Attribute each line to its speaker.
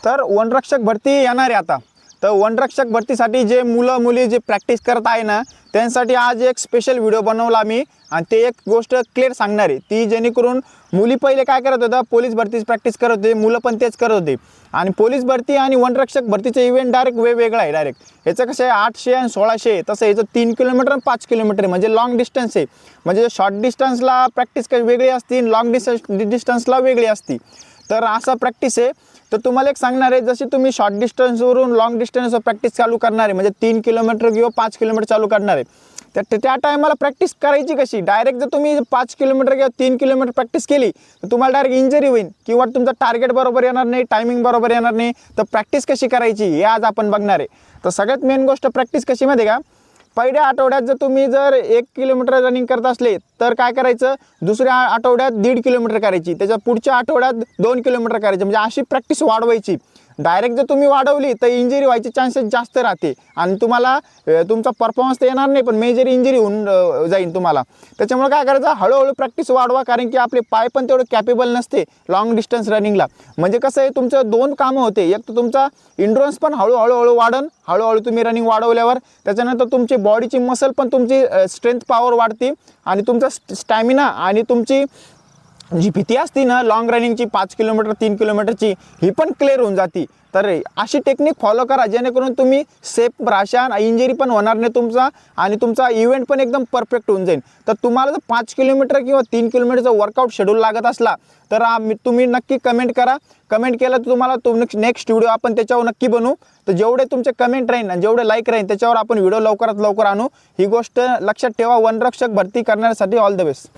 Speaker 1: तर वनरक्षक भरती येणार आहे आता। तर वनरक्षक भरतीसाठी जे मुलं मुली जे प्रॅक्टिस करत आहे ना, त्यांसाठी आज एक स्पेशल व्हिडिओ बनवला मी आणि ते एक गोष्ट क्लिअर सांगणार आहे ती, जेणेकरून मुली पहिले काय करत होत्या, पोलीस भरतीची प्रॅक्टिस करत होते, मुलं पण तेच करत होते। आणि पोलीस भरती आणि वनरक्षक भरतीचे इव्हेंट डायरेक्ट वेगवेगळा आहे। डायरेक्ट याचं कसं आहे 800 आणि 1600, तसं याचं 3 किलोमीटर आणि 5 किलोमीटर म्हणजे लॉंग डिस्टन्स आहे। म्हणजे शॉर्ट डिस्टन्सला प्रॅक्टिस काही वेगळी असते, लॉंग डिस्टन्सला वेगळी असते। तर असा प्रॅक्टिस आहे। तर तुम्हाला एक सांगणार आहे, जशी तुम्ही शॉर्ट डिस्टन्सवरून लॉंग डिस्टन्सवर प्रॅक्टिस चालू करणार आहे, म्हणजे 3 किलोमीटर किंवा 5 किलोमीटर चालू करणार आहे, तर त्या टायमाला प्रॅक्टिस करायची कशी। डायरेक्ट जर तुम्ही 5 किलोमीटर किंवा 3 किलोमीटर प्रॅक्टिस केली तर तुम्हाला डायरेक्ट इंजरी होईल किंवा तुमचं टार्गेट बरोबर येणार नाही, टायमिंग बरोबर येणार नाही। तर प्रॅक्टिस कशी करायची हे आज आपण बघणार आहे। तर सगळ्यात मेन गोष्ट प्रॅक्टिस कशी माहिती आहे का, पहिल्या आठवड्यात जर तुम्ही 1 किलोमीटर रनिंग करत असले तर काय करायचं, दुसऱ्या आठवड्यात 1.5 किलोमीटर करायची, त्याच्या पुढच्या आठवड्यात 2 किलोमीटर करायची, म्हणजे अशी प्रॅक्टिस वाढवायची। डायरेक्ट जर तुम्ही वाढवली तर इंजरी व्हायचे चान्सेस जास्त राहते आणि तुम्हाला तुमचा परफॉर्मन्स तर येणार नाही, पण मेजर इंजरी होऊन जाईल तुम्हाला। त्याच्यामुळे काय करायचं, हळूहळू प्रॅक्टिस वाढवा, कारण की आपले पाय पण तेवढे कॅपेबल नसते लॉंग डिस्टन्स रनिंगला। म्हणजे कसं आहे, तुमचं 2 कामं होते, एक तर तुमचा इंड्युरन्स पण हळूहळू वाढन, हळूहळू तुम्ही रनिंग वाढवल्यावर त्याच्यानंतर तुमची बॉडीची मसल पण तुमची स्ट्रेंथ पॉवर वाढते आणि तुमचा स्टॅमिना आणि तुमची जी भीती असती ना लॉंग रनिंगची 5 किलोमीटर 3 किलोमीटरची, ही पण क्लिअर होऊन जाती। तर अशी टेक्निक फॉलो करा, जेणेकरून तुम्ही सेफ राहशाल, इंजरी पण होणार नाही तुमचा आणि तुमचा इव्हेंट पण एकदम परफेक्ट होऊन जाईल। तर तुम्हाला जर 5 किलोमीटर किंवा 3 किलोमीटरचा वर्कआउट शेड्यूल लागत असला तर तुम्ही नक्की कमेंट करा। कमेंट केलं तर तुम्हाला नेक्स्ट व्हिडिओ आपण त्याच्यावर नक्की बनवू। तर जेवढे तुमचे कमेंट राहील आणि जेवढे लाईक राहील त्याच्यावर आपण व्हिडिओ लवकरात लवकर आणू। ही गोष्ट लक्षात ठेवा। वनरक्षक भरती करण्यासाठी ऑल द बेस्ट।